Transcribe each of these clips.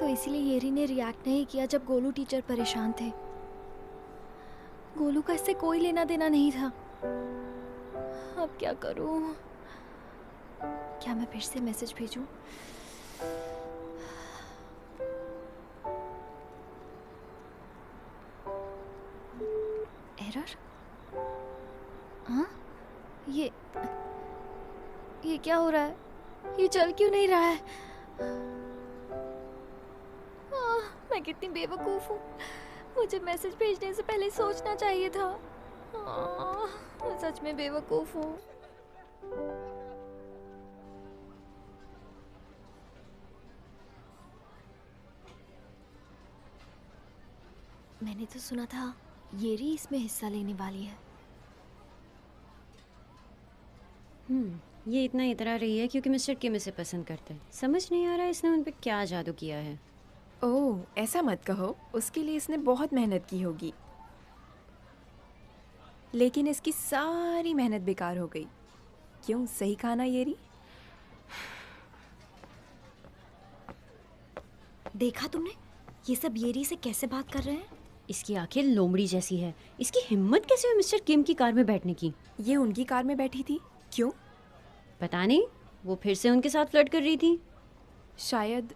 तो इसीलिए येरी ने रिएक्ट नहीं किया जब गोलू टीचर परेशान थे। गोलू का इससे कोई लेना देना नहीं था। अब क्या करूं? क्या मैं फिर से मैसेज भेजूं? एरर? हाँ? ये क्या हो रहा है? ये चल क्यों नहीं रहा है? मैं कितनी बेवकूफ हूँ। मुझे मैसेज भेजने से पहले सोचना चाहिए था। मैं सच में बेवकूफ हूँ। मैंने तो सुना था येरी इसमें हिस्सा लेने वाली है। ये इतना इतरा रही है क्योंकि मिस्टर किम इसे पसंद करते हैं। समझ नहीं आ रहा इसने उन पे क्या जादू किया है। ओह, ऐसा मत कहो। उसके लिए इसने बहुत मेहनत की होगी, लेकिन इसकी सारी मेहनत बेकार हो गई। क्यों, सही कहा ना येरी? देखा तुमने ये सब येरी से कैसे बात कर रहे हैं? इसकी आंखें लोमड़ी जैसी है। इसकी हिम्मत कैसे हुई मिस्टर किम की कार में बैठने की? ये उनकी कार में बैठी थी। क्यों? पता नहीं, वो फिर से उनके साथ फ्लर्ट कर रही थी। शायद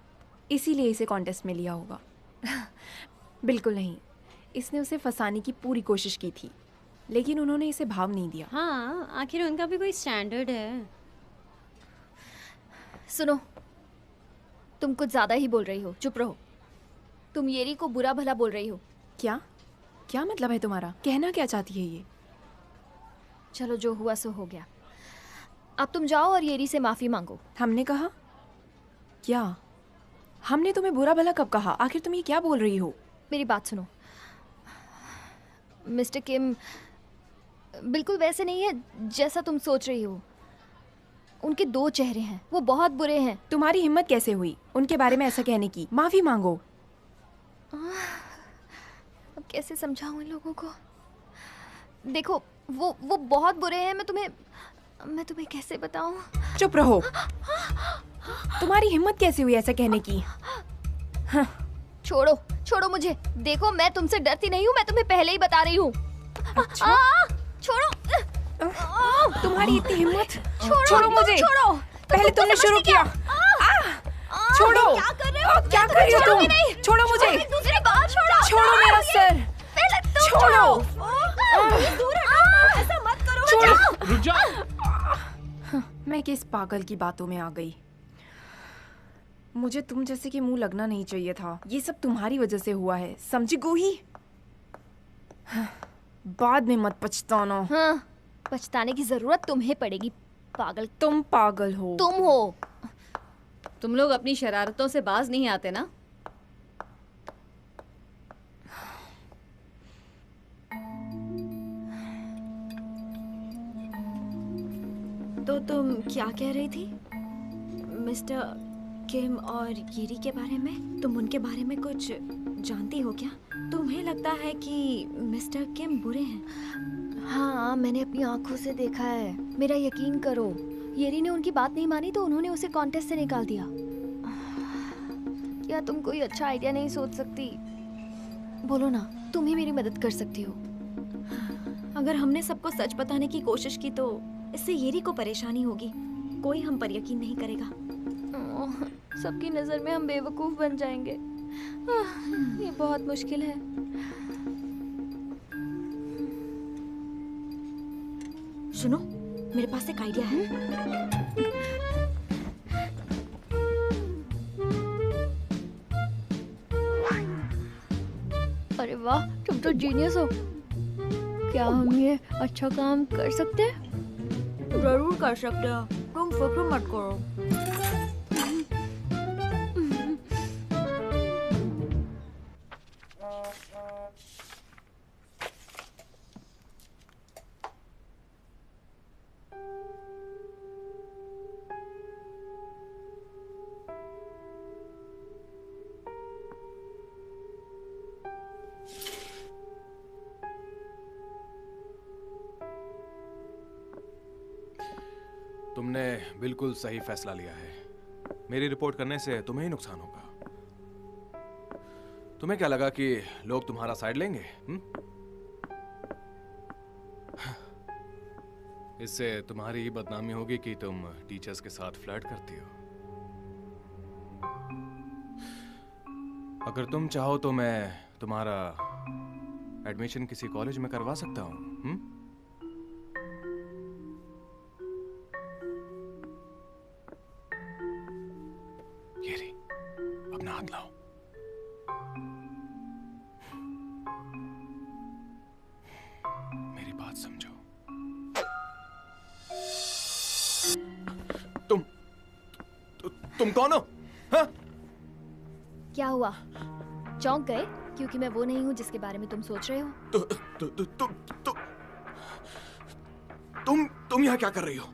इसीलिए इसे कॉन्टेस्ट में लिया होगा। बिल्कुल नहीं, इसने उसे फंसाने की पूरी कोशिश की थी, लेकिन उन्होंने इसे भाव नहीं दिया। हाँ, आखिर उनका भी कोई स्टैंडर्ड है। सुनो, तुम कुछ ज्यादा ही बोल रही हो। चुप रहो। तुम येरी को बुरा भला बोल रही हो। क्या क्या मतलब है तुम्हारा? कहना क्या चाहती है ये? चलो, जो हुआ सो हो गया। अब तुम जाओ और येरी से माफी मांगो। हमने कहा क्या? हमने तुम्हें बुरा भला कब कहा? आखिर तुम ये क्या बोल रही हो? मेरी बात सुनो। मिस्टर किम बिल्कुल वैसे नहीं है जैसा तुम सोच रही हो। उनके दो चेहरे हैं, वो बहुत बुरे हैं। तुम्हारी हिम्मत कैसे हुई उनके बारे में ऐसा कहने की? माफी मांगो। अब कैसे समझाऊं इन लोगों को? देखो, वो बहुत बुरे हैं। मैं तुम्हें कैसे बताऊं? चुप रहो। तुम्हारी हिम्मत कैसे हुई ऐसा कहने की? छोड़ो मुझे। देखो, मैं तुमसे डरती नहीं हूँ। मैं तुम्हें पहले ही बता रही हूँ। अच्छा? छोड़ो। तुम्हारी इतनी हिम्मत? छोड़ो मुझे। छोड़ो। पहले तुमने शुरू किया। छोड़ो। क्या कर रहे हो? क्या कर रही हो तुम? छोड़ो मुझे। दूसरी बात छोड़ो। छोड़ो मेरा सर। पहले तुम छोड़ो। दूर हटो। ऐसा मत करो। छोड़ो। रुक जा। मैं किस पागल की बातों में आ गई। मुझे तुम जैसे कि मुंह लगना नहीं चाहिए था। ये सब तुम्हारी वजह से हुआ है, समझी गोही? बाद में मत पछताना। हाँ, पछताने की जरूरत तुम्हें पड़ेगी, पागल। तुम पागल हो। तुम हो। तुम लोग अपनी शरारतों से बाज नहीं आते ना? तो तुम क्या कह रही थी मिस्टर किम और येरी के बारे में? तुम उनके बारे में कुछ जानती हो क्या? तुम्हें लगता है कि मिस्टर किम बुरे हैं? हाँ, मैंने अपनी आंखों से देखा है। मेरा यकीन करो। येरी ने उनकी बात नहीं मानी तो उन्होंने उसे कॉन्टेस्ट से निकाल दिया। क्या तुम कोई अच्छा आइडिया नहीं सोच सकती? बोलो ना, तुम ही मेरी मदद कर सकती हो। अगर हमने सबको सच बताने की कोशिश की तो इससे येरी को परेशानी होगी। कोई हम पर यकीन नहीं करेगा। सबकी नजर में हम बेवकूफ बन जाएंगे। ये बहुत मुश्किल है। सुनो, मेरे पास एक आइडिया है। अरे वाह, तुम तो जीनियस हो। क्या हम ये अच्छा काम कर सकते हैं? जरूर कर सकते हो। तुम फिक्र मत करो। तुमने बिल्कुल सही फैसला लिया है। मेरी रिपोर्ट करने से तुम्हें ही नुकसान होगा। तुम्हें क्या लगा कि लोग तुम्हारा साइड लेंगे? इससे तुम्हारी ही बदनामी होगी कि तुम टीचर्स के साथ फ्लर्ट करती हो। अगर तुम चाहो तो मैं तुम्हारा एडमिशन किसी कॉलेज में करवा सकता हूँ। ये अपना हाथ लाओ। मेरी बात समझो। तुम कौन हो? हाँ? क्या हुआ? चौंक गए क्योंकि मैं वो नहीं हूँ जिसके बारे में तुम सोच रहे हो? तुम यहाँ क्या कर रही हो?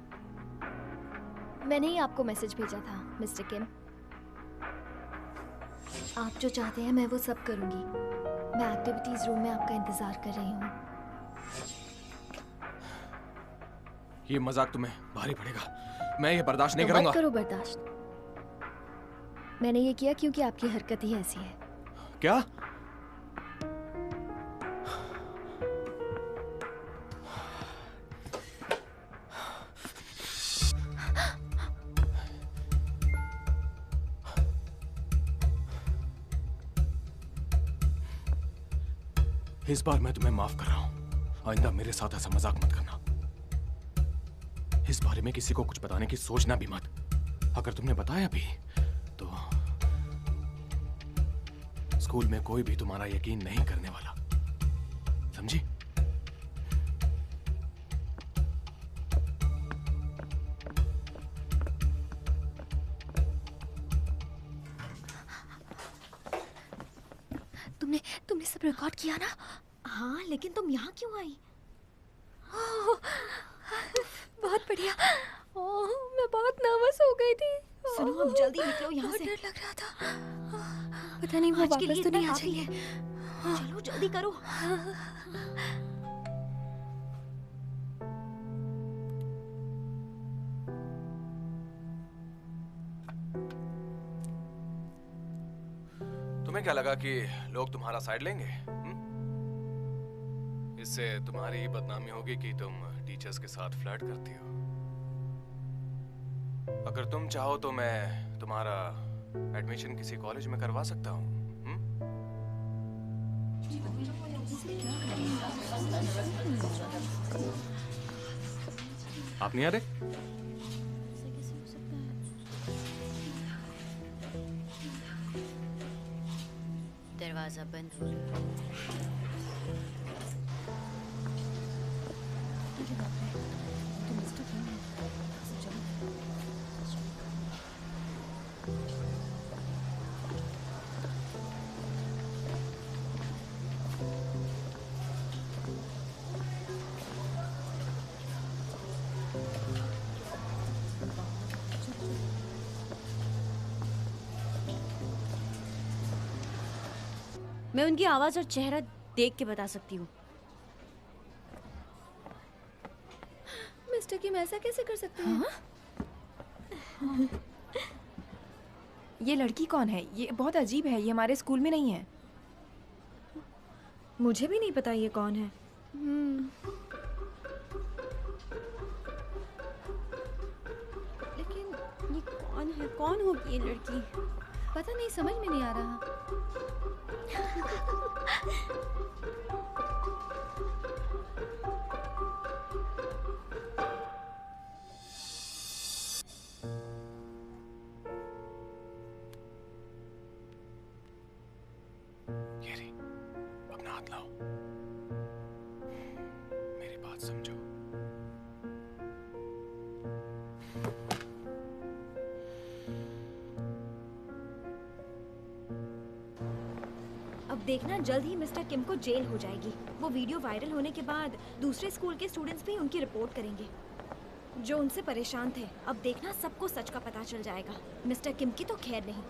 मैंने ही आपको मैसेज भेजा था मिस्टर किम। आप जो चाहते हैं मैं वो सब करूंगी। मैं एक्टिविटीज रूम में आपका इंतजार कर रही हूँ। ये मजाक तुम्हें भारी पड़ेगा। मैं ये बर्दाश्त नहीं तो करूंगा। मत करो बर्दाश्त। मैंने ये किया क्योंकि आपकी हरकत ही ऐसी है। क्या? इस बार मैं तुम्हें माफ कर रहा हूं। आइंदा मेरे साथ ऐसा मजाक मत करना। इस बारे में किसी को कुछ बताने की सोचना भी मत। अगर तुमने बताया भी तो स्कूल में कोई भी तुम्हारा यकीन नहीं करने वाला, समझी? तुमने सब रिकॉर्ड किया ना? हाँ, लेकिन तुम यहाँ क्यों आई? बहुत बढ़िया। ओह, मैं बहुत नर्वस हो गई थी। सुनो, अब जल्दी निकलो यहाँ से। डर लग रहा था। पता नहीं वो आज के लिए वापस तो नहीं आ काफी जाएंगे। है। चलो जल्दी करो। तुम्हें क्या लगा कि लोग तुम्हारा साइड लेंगे? इससे तुम्हारी ही बदनामी होगी कि तुम टीचर्स के साथ फ्लर्ट करती हो। अगर तुम चाहो तो मैं तुम्हारा एडमिशन किसी कॉलेज में करवा सकता हूँ। आप नहीं आ रहे? दरवाजा बंद हो रहा है। मैं उनकी आवाज और चेहरा देख के बता सकती हूँ। मिस्टर किम ऐसा कैसे कर सकते हैं? हाँ? ये लड़की कौन है? ये बहुत अजीब है। ये हमारे स्कूल में नहीं है। मुझे भी नहीं पता ये कौन है। लेकिन ये कौन है? कौन होगी ये लड़की? पता नहीं, समझ में नहीं आ रहा। येरी, अपना हाथ लाओ। मेरी बात समझो। अब देखना, जल्द ही मिस्टर किम को जेल हो जाएगी। वो वीडियो वायरल होने के बाद दूसरे स्कूल के स्टूडेंट्स भी उनकी रिपोर्ट करेंगे जो उनसे परेशान थे। अब देखना, सबको सच का पता चल जाएगा। मिस्टर किम की तो खैर नहीं।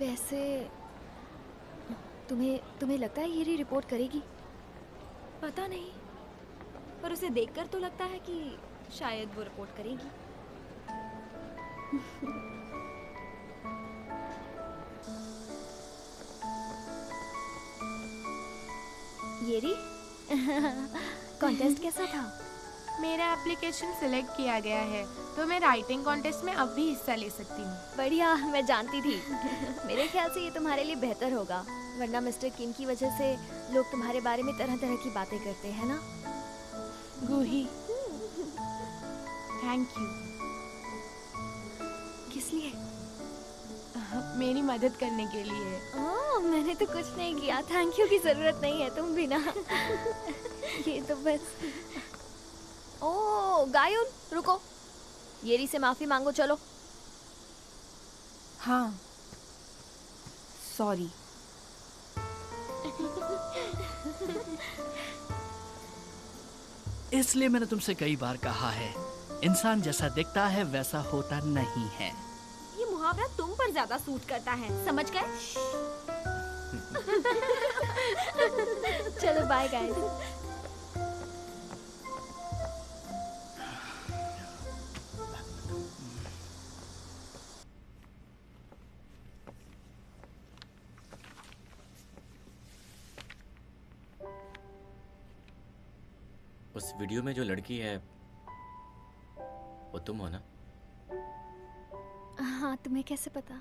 वैसे तुम्हें लगता है ये रिपोर्ट करेगी? पता नहीं, पर उसे देखकर तो लगता है कि शायद वो रिपोर्ट करेगी। येरी कॉन्टेस्ट कैसा था? मेरा एप्लीकेशन सिलेक्ट किया गया है तो मैं राइटिंग कॉन्टेस्ट में अब भी हिस्सा ले सकती हूँ। बढ़िया, मैं जानती थी। मेरे ख्याल से ये तुम्हारे लिए बेहतर होगा, वरना मिस्टर किम की वजह से लोग तुम्हारे बारे में तरह तरह की बातें करते हैं ना। गूही, थैंक यू। किस लिए? मेरी मदद करने के लिए। ओह, मैंने तो कुछ नहीं किया, थैंक यू की जरूरत नहीं है, तुम भी ना। ये तो बस। ओह गायुन, रुको, येरी से माफी मांगो, चलो। हाँ, सॉरी। इसलिए मैंने तुमसे कई बार कहा है, इंसान जैसा दिखता है वैसा होता नहीं है। ये मुहावरा तुम पर ज्यादा सूट करता है, समझ गए? चलो बाय गाइस। उस वीडियो में जो लड़की है वो तुम हो ना? हाँ, तुम्हें कैसे पता?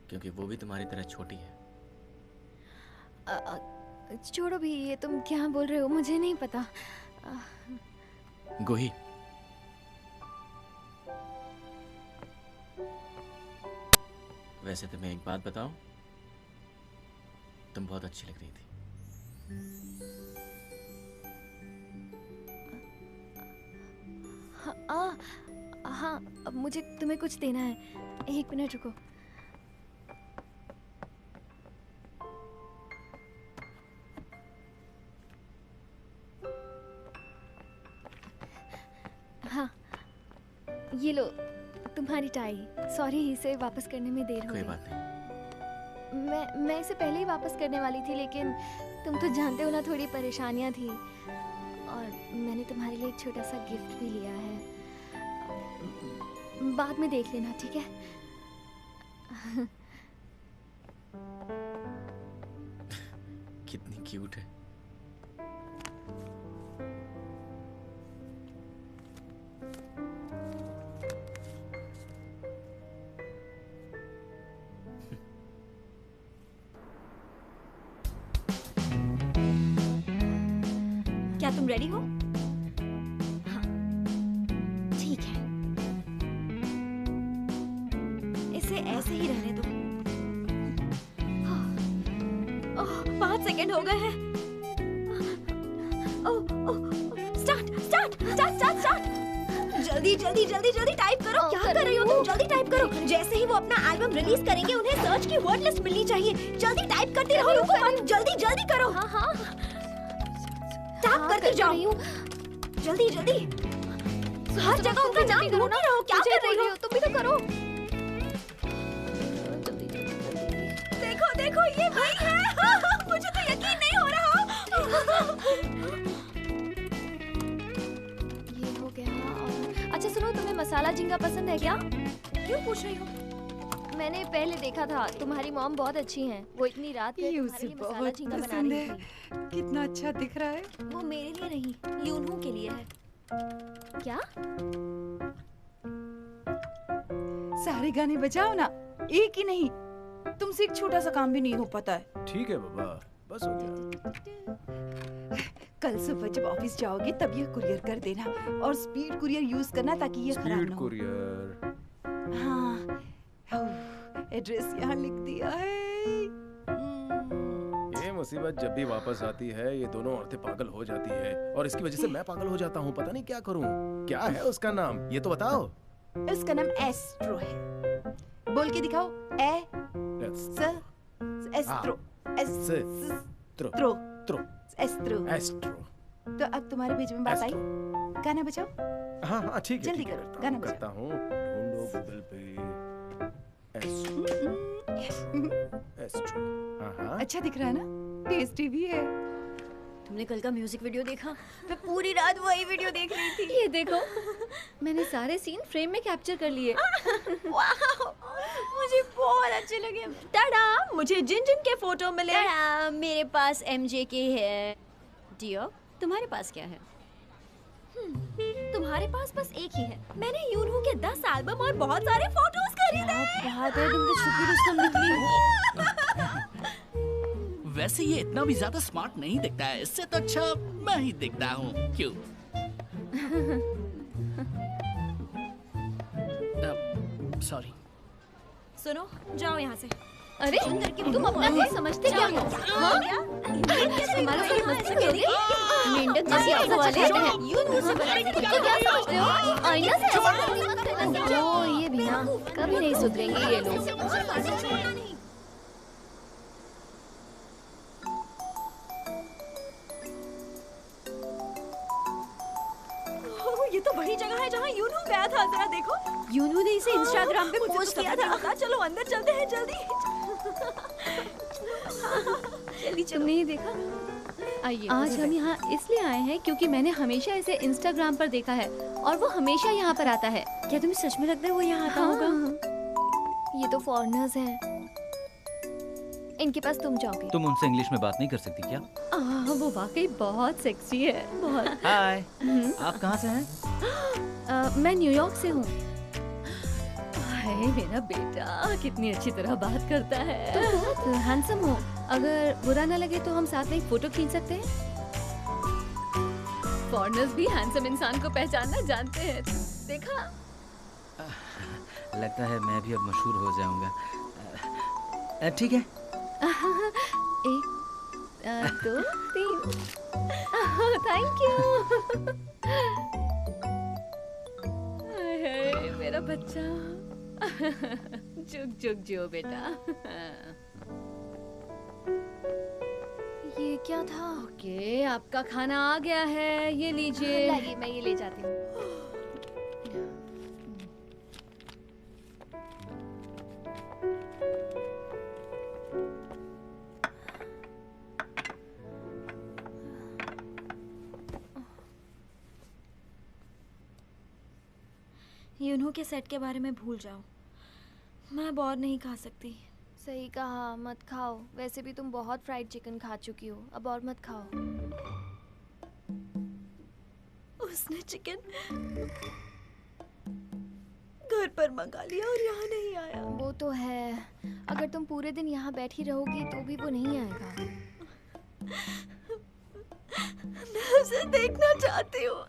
क्योंकि वो भी तुम्हारी तरह छोटी है। छोड़ो भी, ये तुम क्या बोल रहे हो, मुझे नहीं पता। गोही, वैसे तुम्हें एक बात बताऊं, तुम बहुत अच्छी लग रही थी। हाँ, अब मुझे तुम्हें कुछ देना है, एक मिनट रुको। हाँ, ये लो तुम्हारी टाई। सॉरी, इसे वापस करने में देर हो कोई गई। बात नहीं। मैं इसे पहले ही वापस करने वाली थी, लेकिन तुम तो जानते हो ना, थोड़ी परेशानियां थी, और मैंने तुम्हारे लिए एक छोटा सा गिफ्ट भी लिया है। बाद में देख लेना, ठीक है? कितनी क्यूट है। क्या तुम रेडी हो? हाँ, ठीक है, इसे ऐसे ही रहने दो। हाँ, 5 सेकंड हो गए हैं। स्टार्ट। जल्दी टाइप करो। क्या कर रही हो तुम? जल्दी टाइप करो। जैसे ही वो अपना एल्बम रिलीज करेंगे, उन्हें सर्च की वर्ड लिस्ट मिलनी चाहिए। जल्दी टाइप करते रहो, रुको मत, जल्दी करो। हाँ, टैप करते जाओ। जल्दी हर जगह उनका नाम ढूंढते रहो। क्या कर रही हो? तुम भी तो करो। देखो ये वही है। मुझे तो यकीन नहीं हो रहा। ये हो गया। और अच्छा सुनो, तुम्हें मसाला झींगा पसंद है क्या? क्यों पूछ रही हो? मैंने पहले देखा था, तुम्हारी मॉम बहुत अच्छी हैं। वो इतनी रात में ये तुम्हारे उसे लिए मसाला बहुत झींगा बना पसंद रही है। थी। कितना अच्छा दिख रहा है। वो मेरे लिए नहीं, यूनहू के लिए है। क्या? सारे गाने बजाओ ना, एक ही नहीं। तुमसे एक छोटा सा काम भी नहीं हो पाता है। ठीक है बाबा, बस हो गया। कल सुबह जब ऑफिस जाओगे तब ये कुरियर कर देना, और स्पीड कुरियर यूज करना ताकि ये खराब स्पीड ना हो। कुरियर। हाँ, एड्रेस यहाँ लिख दिया है। ये मुसीबत जब भी वापस आती है, ये दोनों औरतें पागल हो जाती है, और इसकी वजह से मैं पागल हो जाता हूँ। पता नहीं क्या करूँ। क्या है उसका नाम, ये तो बताओ। उसका नाम एस्ट्रो है। बोल के दिखाओ। एस्ट्रो। एस्ट्रो। तो अब तुम्हारे बीच में बात आई, गाना बजाओ। हाँ ठीक है, जल्दी ठीक है, करो, गाना बजाओ। करता हूँ। ढूंढो गूगल पे एस्ट्रो। हाँ। अच्छा दिख रहा है ना, टेस्टी भी है। तुमने कल का म्यूजिक वीडियो देखा? मैं पूरी रात वही वीडियो देख रही थी। ये देखो, मैंने सारे सीन फ्रेम में कैप्चर कर लिए। वाह, मुझे बहुत अच्छे लगे। टाडा, मुझे जिन जिन के फोटो मिले। टाडा, मेरे पास एमजे के है। डियो, तुम्हारे पास क्या है? तुम्हारे पास बस एक ही है। मैंने यूनहू के 10 एल्बम और बहुत सारे फोटोज खरीदे। बात है, तुम तो छुपी रुस्तम निकली। वैसे ये इतना भी ज्यादा स्मार्ट नहीं दिखता है, इससे तो अच्छा मैं ही दिखता हूँ। क्यों? सॉरी। सुनो, जाओ यहाँ से। अरे तुम अपना क्या समझते क्या हो? हाँ? हमारा सब मस्ती करोगे? मेंढक जैसी आंखों वाले हैं। तुम तो क्या समझते हो? आईना से ऐसा करने मत करना। ओ ये भी ना, कभी नहीं सुधरेंगे ये लोग। ये तो वही जगह है जहाँ यूनहू गया था। जरा देखो, यूनू ने इसे इंस्टाग्राम पे मुझे पोस्ट तो किया समझ नहीं था। आता। चलो अंदर चलते हैं जल्दी। तुमने ये देखा? आइए, आज हम यहाँ इसलिए आए हैं क्योंकि मैंने हमेशा इसे इंस्टाग्राम पर देखा है और वो हमेशा यहाँ पर आता है। क्या तुम्हें सच में लगता है वो यहाँ आता होगा? ये तो फॉरेनर्स हैं। इनके पास तुम जाओगे। तुम उनसे इंग्लिश में बात नहीं कर सकती क्या? वो वाकई बहुत सेक्सी है, बहुत। हाय, आप कहाँ से हैं? मैं न्यूयॉर्क से हूँ। हाय मेरा बेटा, कितनी अच्छी तरह बात करता है। तुम बहुत हैंडसम हो। अगर बुरा ना लगे तो हम साथ में एक फोटो खींच सकते हैं। फॉरेनर्स भी हैंडसम इंसान को पहचानना जानते हैं। देखा? लगता है मैं भी अब मशहूर हो जाऊंगा। ठीक है। 1 2 3। Thank you. मेरा बच्चा। जुग जुग जो बेटा। ये क्या था? ओके, आपका खाना आ गया है, ये लीजिए। लाइए, मैं ये ले जाती हूँ। यूनहू के सेट के बारे में भूल जाओ। मैं बोर नहीं खा सकती। सही कहा, मत खाओ। वैसे भी तुम बहुत फ्राइड चिकन खा चुकी हो, अब और मत खाओ। उसने चिकन घर पर मंगा लिया और यहाँ नहीं आया। वो तो है, अगर तुम पूरे दिन यहाँ बैठी रहोगी तो भी वो नहीं आएगा। मैं उसे देखना चाहती हूँ।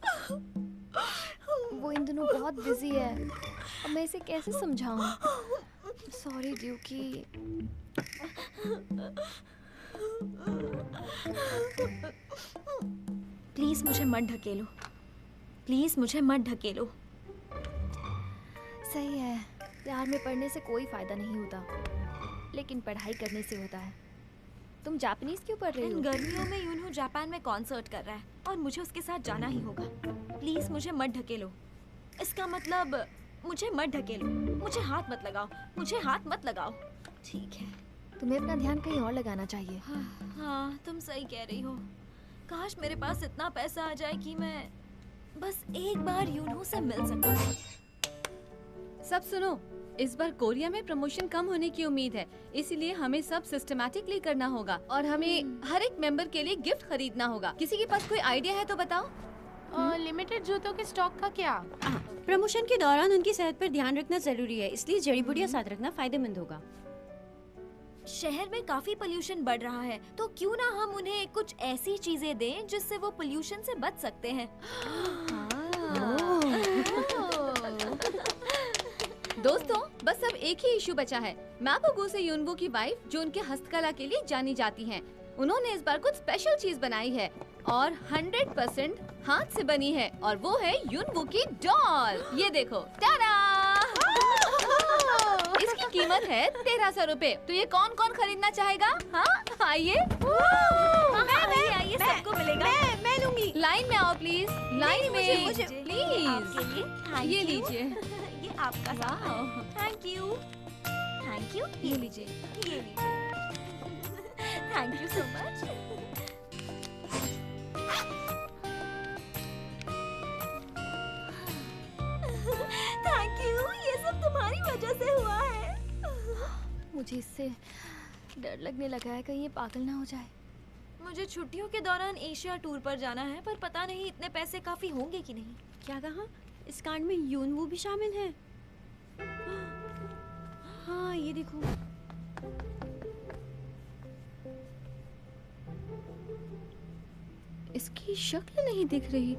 वो इन दिनों बहुत बिजी है। अब मैं इसे कैसे समझाऊं? सॉरी ड्यूकी। प्लीज मुझे मत ढकेलो। प्लीज मुझे मत ढकेलो। सही है, प्यार में पढ़ने से कोई फायदा नहीं होता, लेकिन पढ़ाई करने से होता है। तुम जापानीज क्यों पढ़ रही हो? इन गर्मियों में यूनहू जापान में कॉन्सर्ट कर रहा है और मुझे उसके साथ जाना ही होगा। प्लीज मुझे मत ढकेलो। इसका मतलब मुझे मत ढकेलो। मुझे हाथ मत लगाओ। मुझे हाथ मत लगाओ। ठीक है। तुम्हें अपना ध्यान कहीं और लगाना चाहिए। हाँ, तुम सही कह रही हो। काश मेरे पास इतना पैसा आ जाए कि मैं बस एक बार यूनहू से मिल सकूं। सब सुनो, इस बार कोरिया में प्रमोशन कम होने की उम्मीद है, इसलिए हमें सब सिस्टमैटिकली करना होगा और हमें हर एक मेंबर के लिए गिफ्ट खरीदना होगा। किसी के पास कोई आइडिया है तो बताओ। लिमिटेड जूतों के स्टॉक का क्या? प्रमोशन के दौरान उनकी सेहत पर ध्यान रखना जरूरी है, इसलिए जड़ी बूटियां साथ रखना फायदेमंद होगा। शहर में काफी पोल्यूशन बढ़ रहा है, तो क्यों ना हम उन्हें कुछ ऐसी चीजें दें जिससे वो पोल्यूशन से बच सकते हैं। दोस्तों, बस अब एक ही इशू बचा है। मैपोगो से यूनवो की वाइफ, जो उनके हस्तकला के लिए जानी जाती हैं। उन्होंने इस बार कुछ स्पेशल चीज बनाई है और 100% हाथ से बनी है, और वो है यूनवो की डॉल। ये देखो, टाडा! इसकी कीमत है 1300 रुपए। तो ये कौन कौन खरीदना चाहेगा? हाँ, आइए। आइए, सबको मिलेगा। मैं लूंगी। लाइन में आओ प्लीज, लाइन में मुझे प्लीज। ये लीजिए। ये आपका सामान। Thank you. Thank you. ये लीजिए। ये लीजिए। Thank you so much. Thank you. ये सब तुम्हारी वजह से हुआ है। मुझे इससे डर लगने लगा है, कहीं ये पागल ना हो जाए। मुझे छुट्टियों के दौरान एशिया टूर पर जाना है, पर पता नहीं इतने पैसे काफी होंगे कि नहीं। क्या कहा? इस कांड में यूनवू भी शामिल है? हाँ, ये देखो। इसकी शक्ल नहीं दिख रही।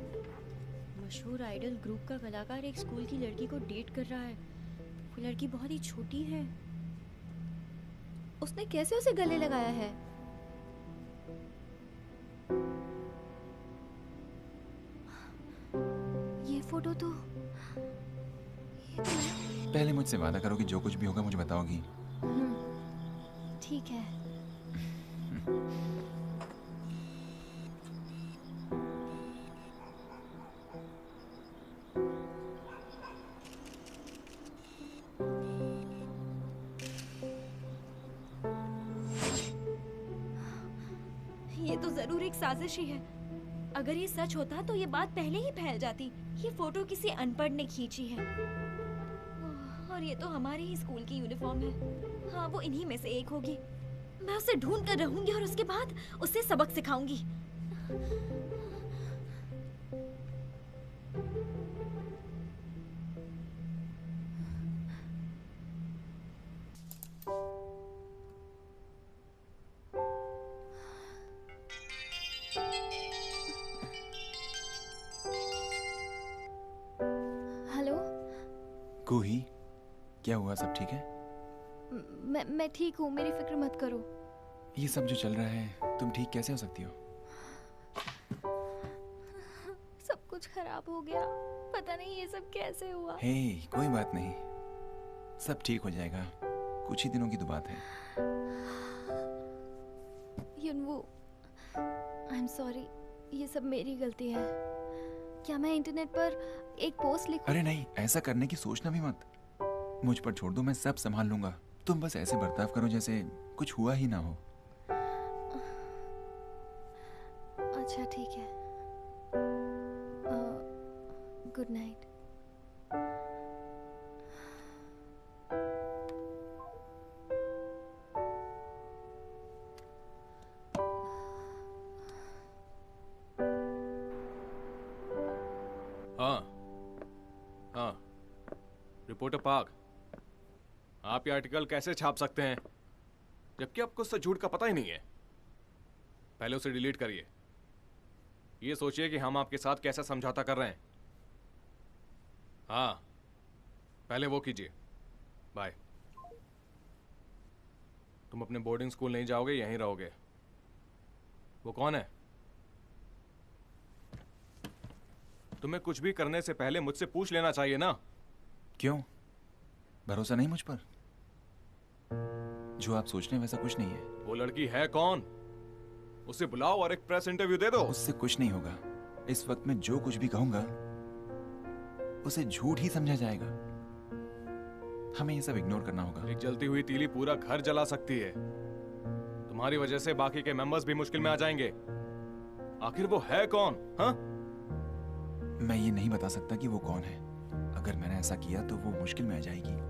मशहूर आइडल ग्रुप का कलाकार एक स्कूल की लड़की को डेट कर रहा है। वो लड़की बहुत ही छोटी है। उसने कैसे उसे गले लगाया है? ये फोटो तो पहले मुझसे वादा करो कि जो कुछ भी होगा मुझे बताओगी। ठीक है। ये तो जरूर एक साजिश ही है। अगर ये सच होता तो ये बात पहले ही फैल जाती। ये फोटो किसी अनपढ़ ने खींची है। और ये तो हमारे ही स्कूल की यूनिफॉर्म है। हाँ, वो इन्हीं में से एक होगी। मैं उसे ढूंढ कर रहूंगी और उसके बाद उसे सबक सिखाऊंगी। हेलो। कूही, क्या हुआ? सब ठीक है? मैं ठीक हूँ, मेरी फिक्र मत करो। ये सब जो चल रहा है, तुम ठीक कैसे हो सकती हो? सब कुछ खराब हो गया। पता नहीं ये सब कैसे हुआ। हे, कोई बात नहीं, सब ठीक हो जाएगा। कुछ ही दिनों की तो बात है। युनवू, आई एम सॉरी, ये सब मेरी गलती है। क्या मैं इंटरनेट पर एक पोस्ट लिखूं? अरे नहीं, ऐसा करने की सोचना भी मत। मुझ पर छोड़ दो, मैं सब संभाल लूंगा। तुम बस ऐसे बर्ताव करो जैसे कुछ हुआ ही ना हो। अच्छा ठीक है। Good night. हाँ, रिपोर्टर पार्क, आप ये आर्टिकल कैसे छाप सकते हैं जबकि आपको उससे झूठ का पता ही नहीं है? पहले उसे डिलीट करिए। ये सोचिए कि हम आपके साथ कैसा समझौता कर रहे हैं। हाँ, पहले वो कीजिए। बाय। तुम अपने बोर्डिंग स्कूल नहीं जाओगे, यहीं रहोगे। वो कौन है? तुम्हें कुछ भी करने से पहले मुझसे पूछ लेना चाहिए ना। क्यों? भरोसा नहीं मुझ पर? जो आप सोच रहे हैं वैसा कुछ नहीं है। वो लड़की है कौन? उसे बुलाओ और एक प्रेस इंटरव्यू दे दो। उससे कुछ नहीं होगा। इस वक्त मैं जो कुछ भी कहूंगा उसे झूठ ही समझा जाएगा। हमें ये सब इग्नोर करना होगा। एक जलती हुई तीली पूरा घर जला सकती है। तुम्हारी वजह से बाकी के मेंबर्स भी मुश्किल में आ जाएंगे। आखिर वो है कौन? हाँ? मैं ये नहीं बता सकता कि वो कौन है। अगर मैंने ऐसा किया तो वो मुश्किल में आ जाएगी।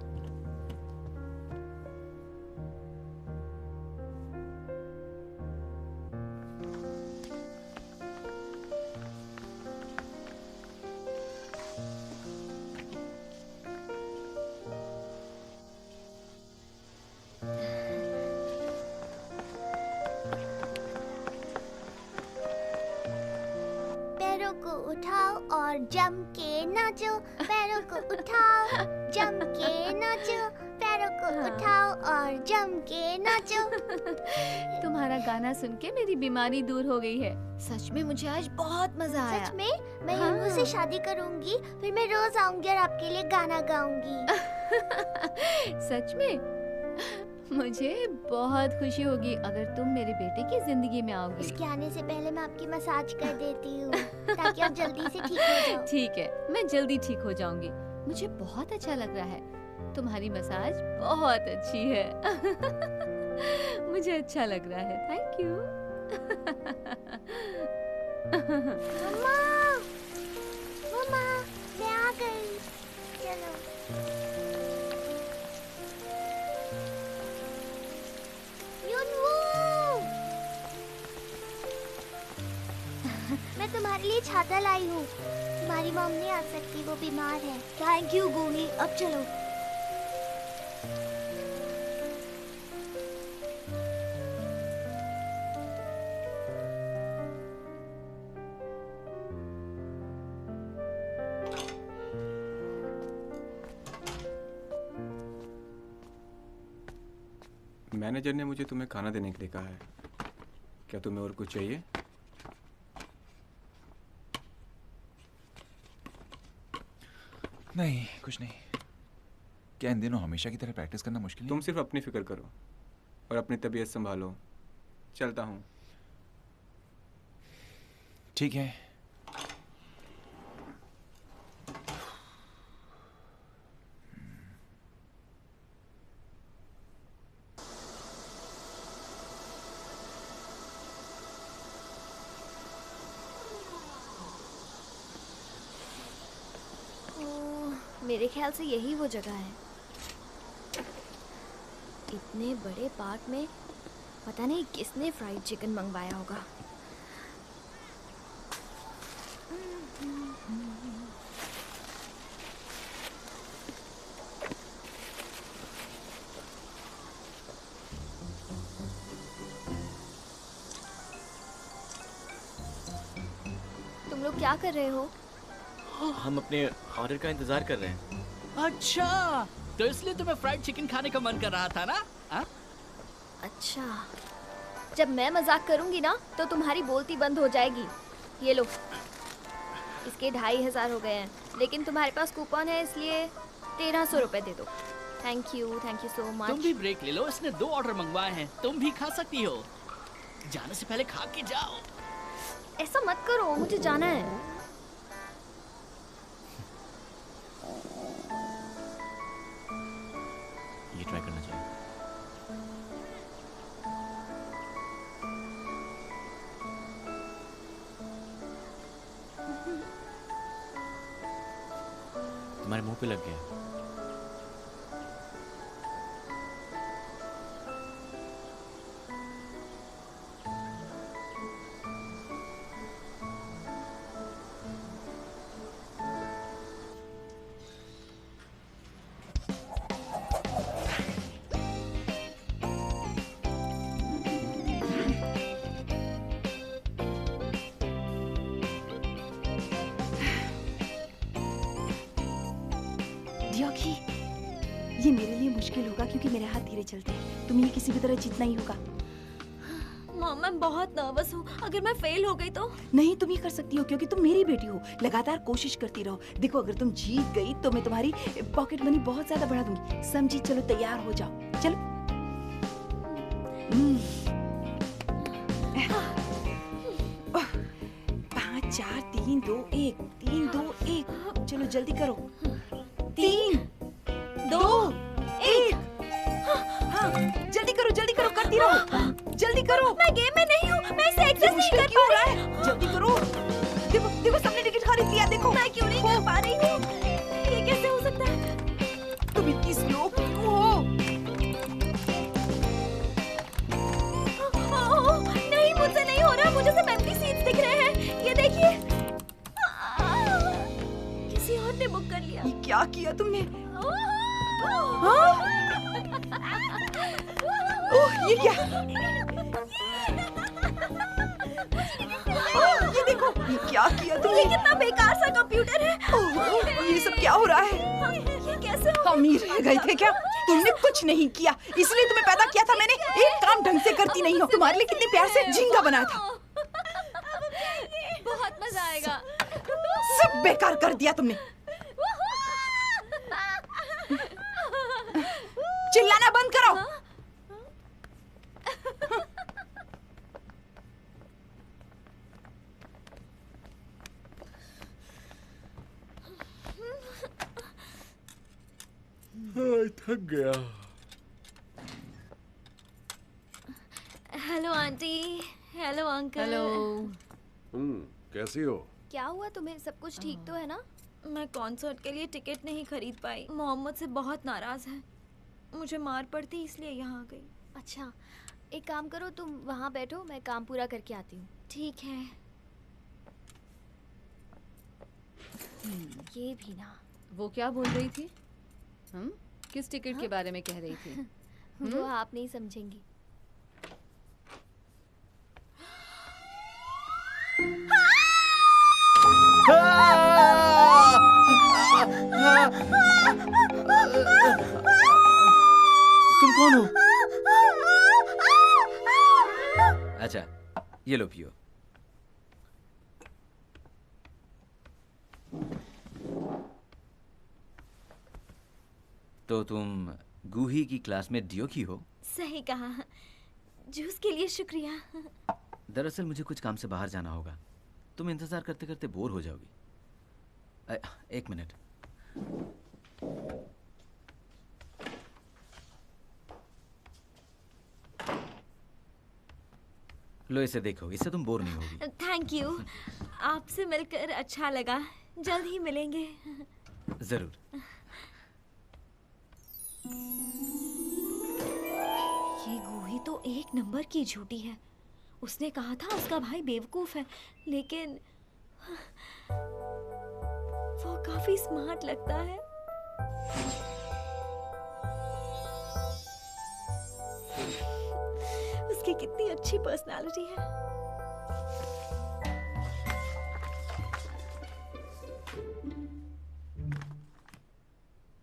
पैरों को उठाओ और जम के नाचो। पैरों को उठाओ, जम के नाचो। पैरों को उठाओ और जम के नाचो। तुम्हारा गाना सुन के मेरी बीमारी दूर हो गई है। सच में मुझे आज बहुत मजा आया। सच में? मैं हाँ। युनवू से शादी करूंगी, फिर मैं रोज आऊंगी और आपके लिए गाना गाऊंगी। सच में? मुझे बहुत खुशी होगी अगर तुम मेरे बेटे की जिंदगी में आओगी। उसके आने से पहले मैं आपकी मसाज कर देती हूँ ताकि आप जल्दी से ठीक हो जाओ। ठीक है, मैं जल्दी ठीक हो जाऊंगी। मुझे बहुत अच्छा लग रहा है। तुम्हारी मसाज बहुत अच्छी है। मुझे अच्छा लग रहा है। Thank you. मम्मा, मम्मा, मैं आ गई। चलो। तुम्हारे लिए छाता लाई हूँ। तुम्हारी मॉम नहीं आ सकती, वो बीमार है। थैंक यू गोही। अब चलो। मैनेजर ने मुझे तुम्हें खाना देने के लिए कहा है। क्या तुम्हें और कुछ चाहिए? नहीं, कुछ नहीं। क्या इन दिनों हमेशा की तरह प्रैक्टिस करना मुश्किल है? तुम सिर्फ अपनी फिक्र करो और अपनी तबीयत संभालो। चलता हूँ। ठीक है। मेरे ख्याल से यही वो जगह है। इतने बड़े पार्क में पता नहीं किसने फ्राइड चिकन मंगवाया होगा। तुम लोग क्या कर रहे हो? हम अपने ऑर्डर का इंतजार कर रहे हैं। अच्छा, तो इसलिए तुम्हें फ्राइड चिकन खाने का मन कर रहा था ना? अच्छा, जब मैं मजाक करूंगी ना तो तुम्हारी बोलती बंद हो जाएगी। ये लो, इसके 2500 हो गए हैं, लेकिन तुम्हारे पास कूपन है इसलिए 1300 रुपए दे दो। Thank you so much. तुम भी ब्रेक ले लो, इसने 2 ऑर्डर मंगवाए हैं, तुम भी खा सकती हो। जाने से पहले खा के जाओ। ऐसा मत करो, मुझे जाना है। ये ट्राई करना चाहिए। तुम्हारे मुंह पे लग गया। ये मेरे लिए मुश्किल होगा क्योंकि मेरे हाथ धीरे चलते हैं। तुम्हें ये किसी भी तरह जीतना ही होगा। मॉम, मैं बहुत नर्वस हूँ। अगर मैं फेल हो गई तो? नहीं, तुम ये कर सकती हो क्योंकि तुम मेरी बेटी हो। लगातार कोशिश करती रहो। देखो, अगर तुम जीत गई तो मैं तुम्हारी पॉकेट मनी बहुत ज्यादा बढ़ा दूंगी। समझी? चलो तैयार हो जाओ। चलो। 5 4 3 2 1 3 2 1। चलो जल्दी करो। 3 2 1। हाँ, जल्दी करो, करती रहो। जल्दी करो। मैं गेम में नहीं हूँ, मैं इसे एक्सेस नहीं कर पा रही हूँ। जल्दी करो। देखो सबने टिकट खरीद लिया। देखो मैं क्यों नहीं कर पा रही हूँ? ये कैसे हो सकता है? तुम इतनी स्लो क्यों हो? नहीं, मुझसे नहीं हो रहा। मुझे सब एम्प्टी सीट्स दिख रहे हैं। ये देखिए, किसी और ने बुक कर लिया। ये क्या किया तुमने? ओह, ये क्या? ये देखो, ये क्या किया तुमने? ये कितना बेकार सा कंप्यूटर है। ये सब क्या हो रहा है? ये कैसे हो? हम ही रह गए थे क्या? तुमने कुछ नहीं किया, इसलिए तुम्हें पैदा किया था मैंने। एक काम ढंग से करती नहीं हो। तुम्हारे लिए कितने प्यार से झींगा बनाया था। बहुत मजा आएगा। सब बेकार कर दिया तुमने। चिल्लाना बंद करो। थक गया। Hello aunty. Hello uncle. Hello. कैसी हो? क्या हुआ तुम्हें? सब कुछ ठीक तो है ना? मैं कॉन्सर्ट के लिए टिकट नहीं खरीद पाई। मोहम्मद से बहुत नाराज है। मुझे मार पड़ती इसलिए यहाँ आ गई। अच्छा, एक काम करो, तुम वहाँ बैठो, मैं काम पूरा करके आती हूँ। ठीक है। ये भी ना। वो क्या बोल रही थी? हम किस टिकट के बारे में कह रही थी? वो आप नहीं समझेंगी। तुम कौन हो? अच्छा, ये लो पियो। तो तुम गूही की क्लास में डियो की हो? सही कहा। जूस के लिए शुक्रिया। दरअसल मुझे कुछ काम से बाहर जाना होगा। तुम इंतजार करते करते बोर हो जाओगी। एक मिनट। लो इसे देखो, इससे तुम बोर नहीं होगी। Thank you. आपसे मिलकर अच्छा लगा। जल्द ही मिलेंगे। जरूर। ये गूही तो एक नंबर की झूठी है। उसने कहा था उसका भाई बेवकूफ है, लेकिन वो काफी स्मार्ट लगता है। उसकी कितनी अच्छी पर्सनालिटी है।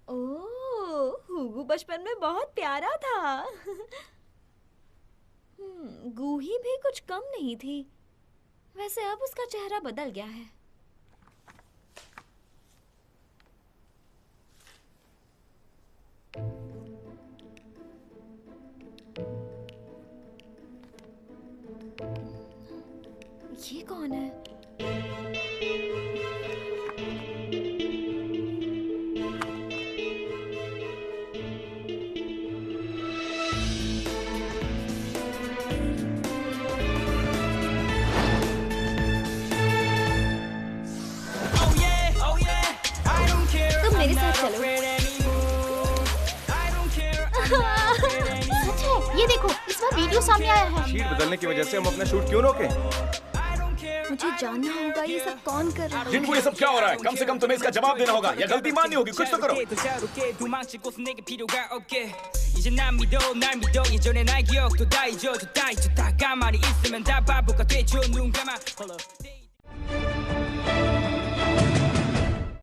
ओह, हुगू बचपन में बहुत प्यारा था। गूही भी कुछ कम नहीं थी। वैसे अब उसका चेहरा बदल गया है। ये कौन है? तुम मेरे साथ चलो। सच है, ये देखो, इस बार वीडियो सामने आया है। शीट बदलने की वजह से हम अपना शूट क्यों रोके? मुझे जानना होगा ये सब कौन कर रहा है। जिनको ये सब क्या हो रहा है, कम से कम तुम्हें इसका जवाब देना होगा या गलती माननी होगी। कुछ तो करो। 이제 난 믿어 날 믿어 예전의 나의 기억도 다 잊어 다 가만히 있으면 다 바보가 되죠 눈 감아